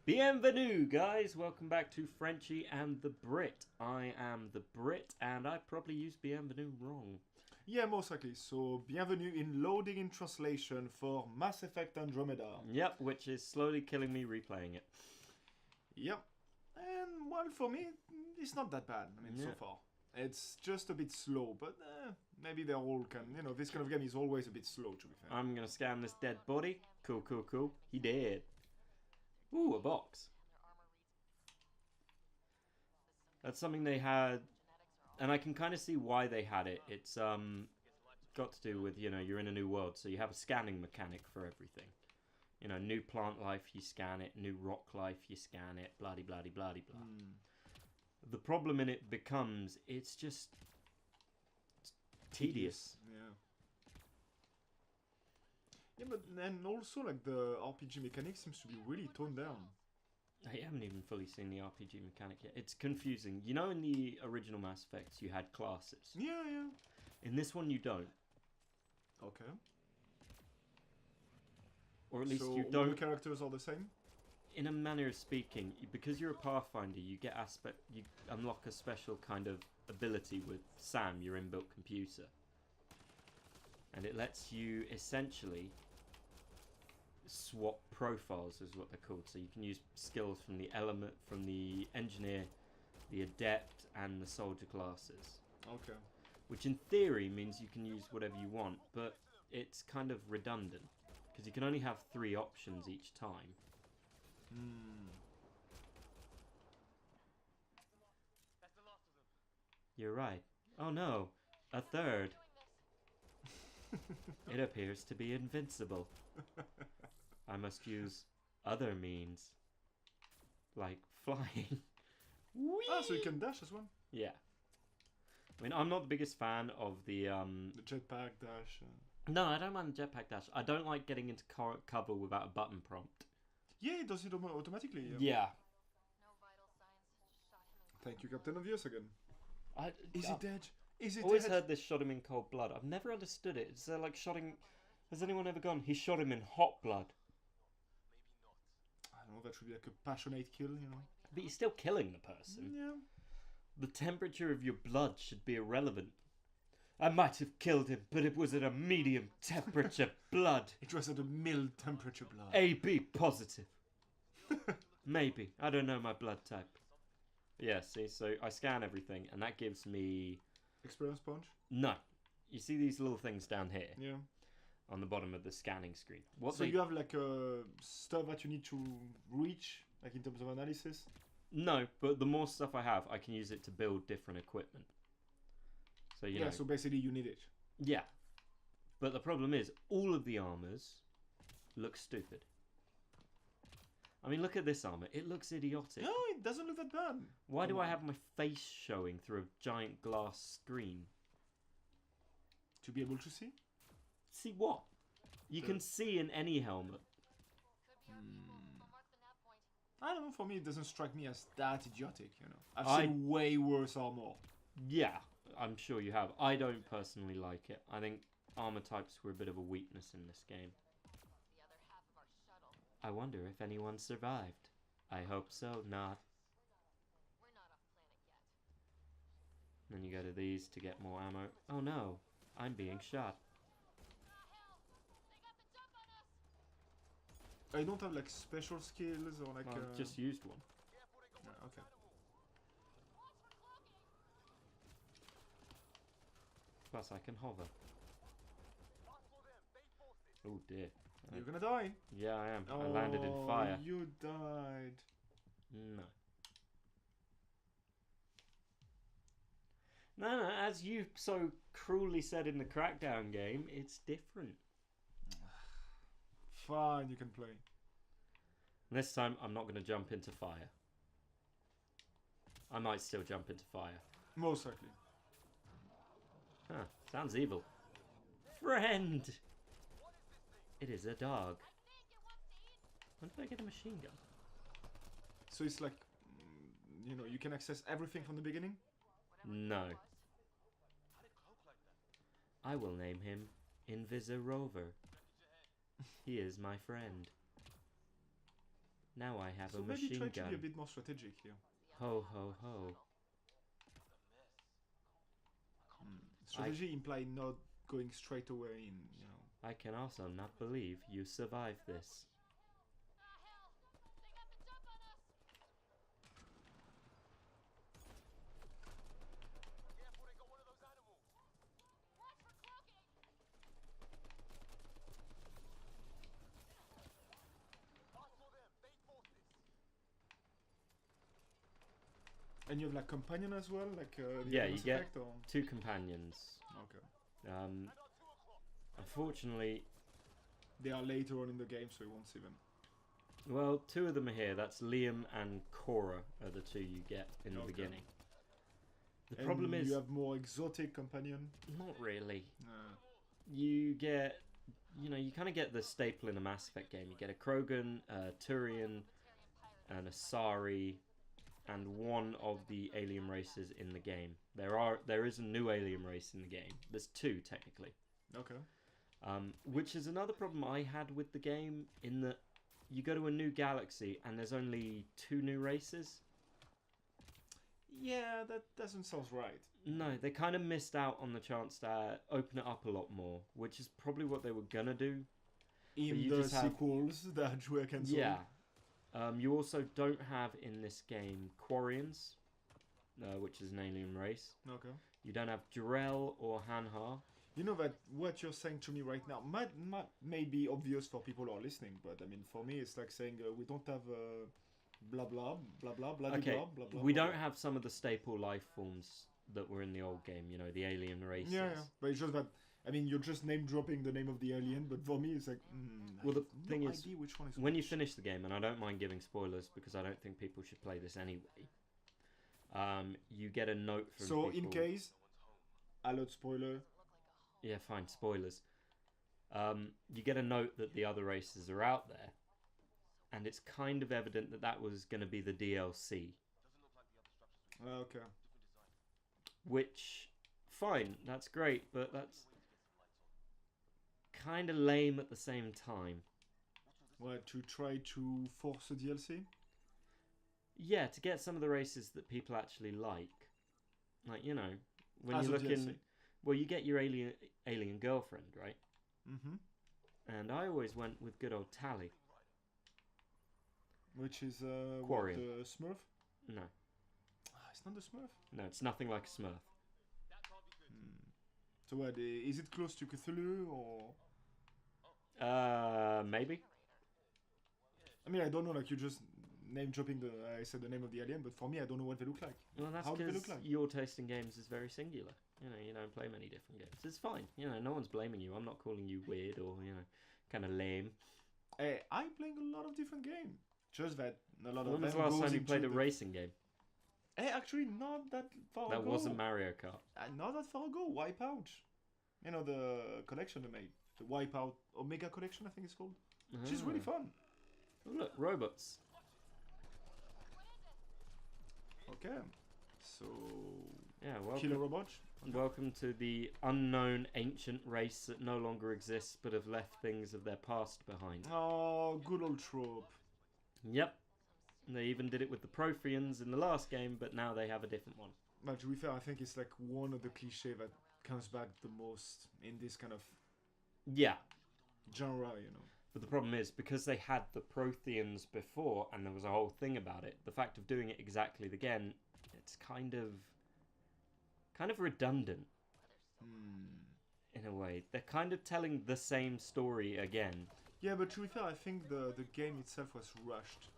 Bienvenue, guys! Welcome back to Frenchie and the Brit. I am the Brit, and I probably used bienvenue wrong. Yeah, most likely. So, bienvenue in loading in translation for Mass Effect Andromeda. Yep, which is slowly killing me replaying it. Yep. And, well, for me, it's not that bad, so far. It's just a bit slow, but maybe they're all this kind of game is always a bit slow, to be fair. I'm gonna scan this dead body. Cool, cool, cool. He dead. Ooh, a box. That's something they had, and I can kind of see why they had it. It's got to do with, you're in a new world, so you have a scanning mechanic for everything. New plant life, you scan it. New rock life, you scan it. Blah-de-blah-de-blah-de-blah. The problem in it becomes, it's just tedious. Yeah. Yeah, but then also, like, the RPG mechanic seems to be really toned down. I haven't even fully seen the RPG mechanic yet. It's confusing. In the original Mass Effects, you had classes. Yeah. In this one, you don't. Okay. Or at least so you all don't. the characters are the same? In a manner of speaking, because you're a Pathfinder, you unlock a special kind of ability with Sam, your inbuilt computer. And it lets you essentially swap profiles, is what they're called. So you can use skills from the engineer, the adept, and the soldier classes. Okay. Which in theory means you can use whatever you want, but it's kind of redundant because you can only have 3 options each time. You're right. Oh no, a third. It appears to be invincible. I must use other means. Like flying. Whee! Ah, so you can dash as well? Yeah. I mean, I'm not the biggest fan of the jetpack dash. No, I don't mind the jetpack dash. I don't like getting into cover without a button prompt. Yeah, it does it automatically. Yeah. Thank you, Captain Obvious again. Is he it dead? Is it always dead? heard this shot him in cold blood. I've never understood it. It's like shotting... Has anyone ever gone, he shot him in hot blood? I don't know, that should be like a passionate kill, But you're still killing the person. Yeah. The temperature of your blood should be irrelevant. I might have killed him, but it was at a medium temperature blood. It was at a mild temperature blood. AB positive. Maybe. I don't know my blood type. Yeah, see, so I scan everything, and that gives me... Experience punch? No. You see these little things down here? Yeah. On the bottom of the scanning screen. You have like stuff that you need to reach, like in terms of analysis? No, but the more stuff I have, I can use it to build different equipment. So you so basically you need it. Yeah. But the problem is, all of the armors look stupid. I mean, look at this armor. It looks idiotic. No, it doesn't look that bad. Why do I have my face showing through a giant glass screen? To be able to see? See what? You can see in any helmet. I don't know, for me it doesn't strike me as that idiotic, I've seen way worse armor. Yeah, I'm sure you have. I don't personally like it. I think armor types were a bit of a weakness in this game. I wonder if anyone survived. I hope so, not. Then you go to these to get more ammo. Oh no, I'm being shot. I don't have like special skills or like... I've just used one. Yeah, okay. Plus I can hover. Oh dear. You're gonna die. Yeah, I am. Oh, I landed in fire. You died. No. No, as you so cruelly said in the Crackdown game, it's different. Fine, you can play. And this time, I'm not going to jump into fire. I might still jump into fire. Most likely. Huh, sounds evil. Friend! It is a dog. When did I get a machine gun? So it's like, you can access everything from the beginning? No. I will name him Invisirover. He is my friend. Now I have So a maybe machine try to be a gun. bit more strategic here. Ho ho ho. Strategy implies not going straight away in, you know. I can also not believe you survived this. And you have like companion as well, like the Yeah, Mass you get Effect, or? 2 companions. Okay. Unfortunately, They are later on in the game, so you won't see them. well, 2 of them are here. That's Liam and Cora are the 2 you get in the beginning. The problem is... you have more exotic companion? Not really. You get... You know, you kind of get the staple in a Mass Effect game. You get a Krogan, a Turian, an Asari, and one of the alien races in the game. There is a new alien race in the game. There's 2 technically. Okay. Which is another problem I had with the game, in that you go to a new galaxy and there's only 2 new races. Yeah, that doesn't sound right. No, they kind of missed out on the chance to open it up a lot more, which is probably what they were gonna do. In the sequels that were cancelled. Yeah. You also don't have in this game Quarians, which is an alien race. Okay. You don't have Jarell or Hanhar. You know that what you're saying to me right now may be obvious for people who are listening, but I mean, for me, it's like saying we don't have blah blah blah blah blah Okay, blah blah blah. We blah, don't blah. have some of the staple life forms that were in the old game. You know, the alien races. Yeah, but it's just that. I mean, you're just name dropping the name of the alien, but for me, it's like. Well, the thing is, which one is when you which. finish the game, and I don't mind giving spoilers because I don't think people should play this anyway. You get a note from So people. in case, alert spoiler. Yeah, fine, spoilers. You get a note that the other races are out there, and it's kind of evident that that was going to be the DLC. Okay. Which, fine, that's great, but that's kind of lame at the same time. What, to try to force a DLC? Yeah, to get some of the races that people actually like. Like, you know, when As you a look DLC. in... Well, you get your alien girlfriend, right? Mm-hmm. And I always went with good old Tally. Which is, Quarian. the Smurf? No. It's not the Smurf? No, it's nothing like a Smurf. So what, is it close to Cthulhu, or...? Maybe. I mean, I don't know, like, you just name-dropping I said the name of the alien, but for me, I don't know what they look like. Well, that's How do they because look like? your taste in games is very singular. You know, you don't play many different games. It's fine. You know, no one's blaming you. I'm not calling you weird or, you know, kind of lame. Hey, I'm playing a lot of different games. Just that a lot of When was the them last goes time you into played a the- racing game? Hey, actually, not that far That ago. wasn't Mario Kart. Not that far ago. Wipeout. You know, the collection they made. The Wipeout Omega collection, I think it's called. Which is really fun. Oh, look, robots. Okay. So... Yeah, Killer welcome, robots? welcome to the unknown ancient race that no longer exists but have left things of their past behind. Oh, good old trope. Yep. They even did it with the Protheans in the last game, but now they have a different one. But to be fair, I think it's like one of the cliché that comes back the most in this kind of Yeah. genre, you know. But the problem is, because they had the Protheans before, and there was a whole thing about it, the fact of doing it exactly again, it's kind of redundant. In a way. They're kind of telling the same story again. Yeah, but to be fair, I think the game itself was rushed.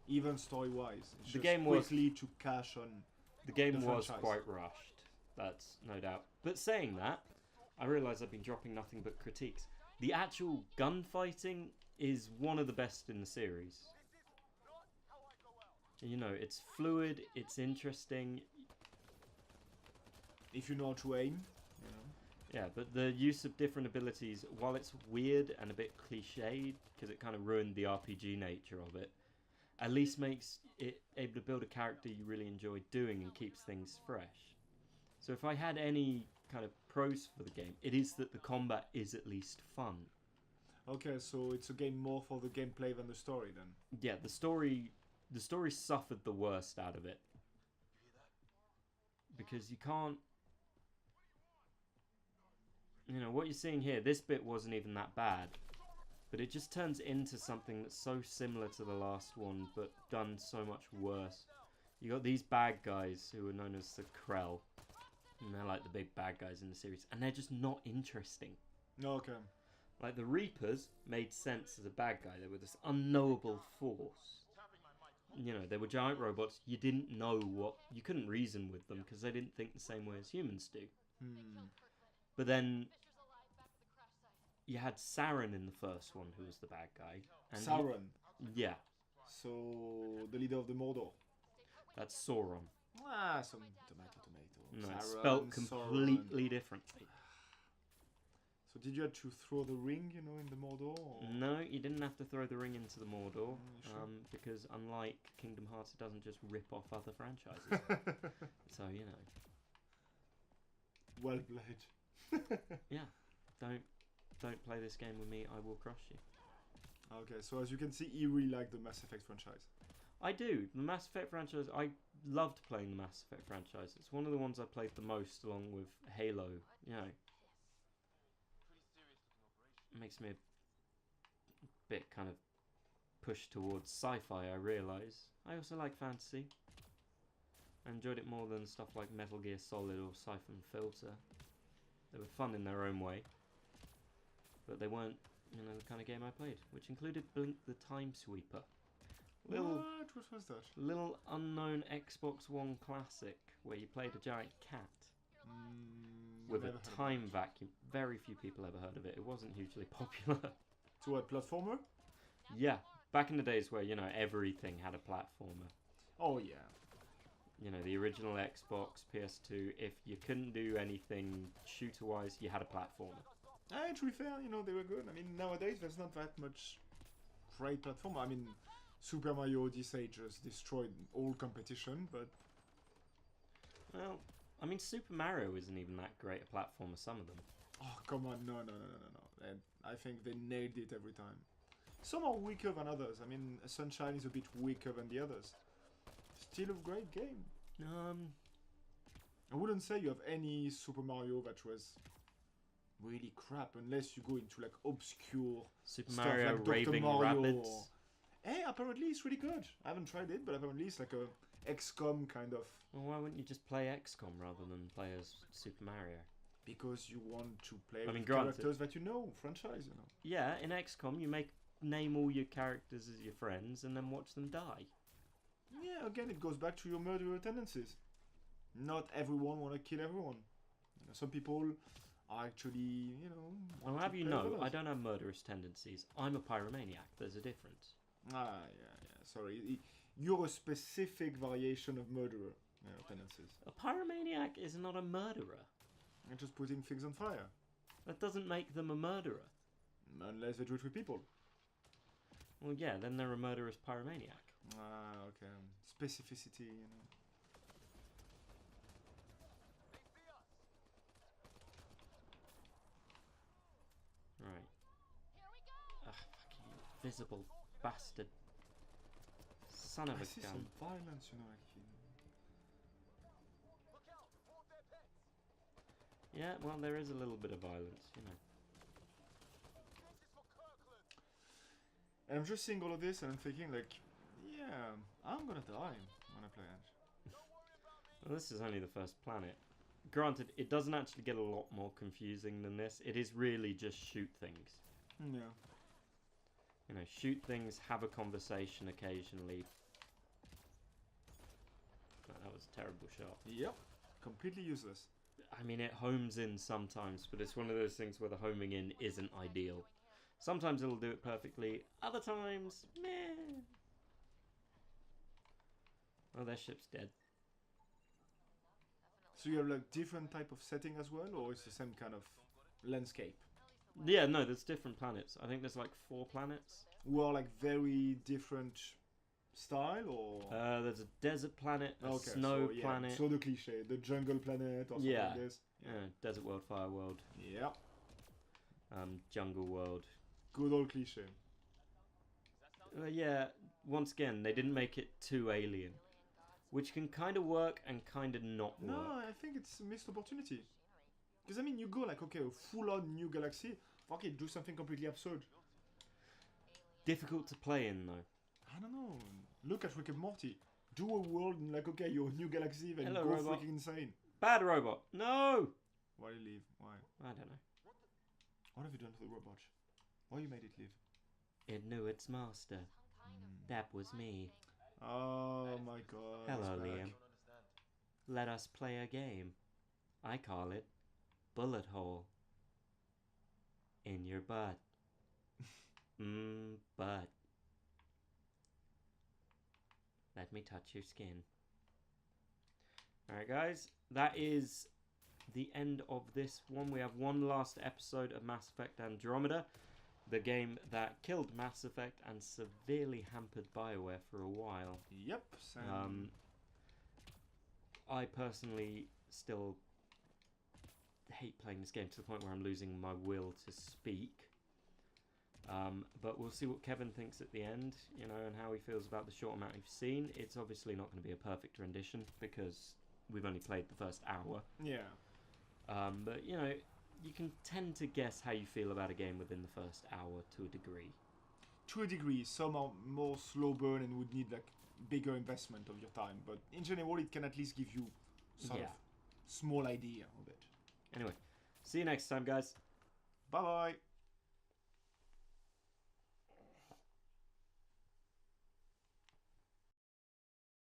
Even story-wise. It's The just game was- quickly to cash on... The game The was franchise. quite rushed. That's no doubt. But saying that, I realise I've been dropping nothing but critiques. The actual gunfighting is one of the best in the series. You know, it's fluid, it's interesting. If you know how to aim, you know. Yeah, but the use of different abilities, while it's weird and a bit cliched, because it kind of ruined the RPG nature of it, at least makes it able to build a character you really enjoy doing and keeps things fresh. So if I had any kind of pros for the game, it is that the combat is at least fun. Okay, so it's a game more for the gameplay than the story then. Yeah, the story suffered the worst out of it. Because you can't... You know, what you're seeing here, this bit wasn't even that bad. But it just turns into something that's so similar to the last one, but done so much worse. You got these bad guys who are known as the Krell. And they're like the big bad guys in the series. And they're just not interesting. Okay. Like, the Reapers made sense as a bad guy. They were this unknowable force. You know, they were giant robots. You didn't know what... You couldn't reason with them because they didn't think the same way as humans do. But then... You had Saren in the first one, who was the bad guy. And Sauron. Yeah. So, the leader of the Mordor. That's Sauron. Ah, some tomato. No, it's Sauron, spelt completely differently. So did you have to throw the ring, you know, in the Mordor? Or? No, you didn't have to throw the ring into the Mordor. Sure? Because unlike Kingdom Hearts, it doesn't just rip off other franchises. So, you know. Well played. Yeah. Don't play this game with me, I will crush you. Okay, so as you can see, you really like the Mass Effect franchise. I do. The Mass Effect franchise, I loved playing the Mass Effect franchise. It's one of the ones I played the most, along with Halo. You know, it makes me a bit kind of pushed towards sci-fi, I realise. I also like fantasy. I enjoyed it more than stuff like Metal Gear Solid or Siphon Filter. They were fun in their own way. But they weren't, you know, the kind of game I played, which included Blink the Time Sweeper. What was that? Little unknown Xbox One classic where you played a giant cat with a time vacuum. Very few people ever heard of it. It wasn't hugely popular. So what, platformer? Yeah, back in the days where, you know, everything had a platformer. Oh yeah. You know, the original Xbox, PS2, if you couldn't do anything shooter-wise, you had a platformer. To be fair, you know, they were good. I mean, nowadays there's not that much great platformer. I mean, Super Mario Odyssey just destroyed all competition, but... Well, I mean, Super Mario isn't even that great a platformer, some of them. Oh, come on, no. And I think they nailed it every time. Some are weaker than others. I mean, Sunshine is a bit weaker than the others. Still a great game. I wouldn't say you have any Super Mario that was really crap, unless you go into like obscure Super stuff Mario like Dr. Raving Mario Rabbids. or... Hey, apparently it's really good. I haven't tried it, but apparently it's like a XCOM kind of... Well, why wouldn't you just play XCOM rather than play as Super Mario? Because you want to play I mean, with granted. characters that you know, franchise, you know. Yeah, in XCOM you name all your characters as your friends and then watch them die. Yeah, again, it goes back to your murderer tendencies. Not everyone want to kill everyone. You know, some people are actually, you know... Well, have you know, I don't have murderous tendencies. I'm a pyromaniac. There's a difference. Ah, yeah. Sorry. You're a specific variation of murderer tendencies. A pyromaniac is not a murderer. You're just putting things on fire. That doesn't make them a murderer. Unless they do it with people. Well, yeah, then they're a murderous pyromaniac. Ah, okay. Specificity, you know. Right. Ugh, fucking invisible bastard. Son of I a see gun. some violence, you know, actually. Yeah, well, there is a little bit of violence, you know. And I'm just seeing all of this and I'm thinking, like, yeah, I'm gonna die when I play it. Well, this is only the first planet. Granted, it doesn't actually get a lot more confusing than this. It is really just shoot things. Yeah. You know, shoot things, have a conversation occasionally. Oh, that was a terrible shot. Yep. Completely useless. I mean, it homes in sometimes, but it's one of those things where the homing in isn't ideal. Sometimes it'll do it perfectly, other times, meh. Oh, their ship's dead. So you have like different type of setting as well, or it's the same kind of landscape? Yeah, no, there's different planets. I think there's like 4 planets. Who are like very different style, or? There's a desert planet, a snow planet. So the cliche, the jungle planet, or something like this. Yeah, desert world, fire world, Yeah. jungle world. Good old cliche. Yeah, once again, they didn't make it too alien. Which can kind of work and kind of not work. No, I think it's a missed opportunity. Because I mean, you go like, okay, a full-on new galaxy. Fuck it, do something completely absurd. Difficult to play in, though. I don't know. Look at Rick and Morty. Do a world and like, okay, you're a new galaxy, then Hello, go robot. freaking insane. Bad robot. No! Why did you leave? Why? I don't know. What have you done to the robot? Why you made it leave? It knew its master. That was me. Oh my god. Hello, it's back. Liam. Let us play a game. I call it Bullet Hole. In your butt. Butt. Let me touch your skin. Alright, guys. That is the end of this one. We have one last episode of Mass Effect Andromeda. The game that killed Mass Effect and severely hampered BioWare for a while. Yep. Same. I personally still hate playing this game to the point where I'm losing my will to speak. But we'll see what Kevin thinks at the end, you know, and how he feels about the short amount you've seen. It's obviously not going to be a perfect rendition because we've only played the first hour. Yeah. But, you know, you can tend to guess how you feel about a game within the first hour to a degree. To a degree, some are more slow burn and would need like bigger investment of your time, but in general, it can at least give you sort of small idea of it. Anyway, see you next time, guys. Bye bye.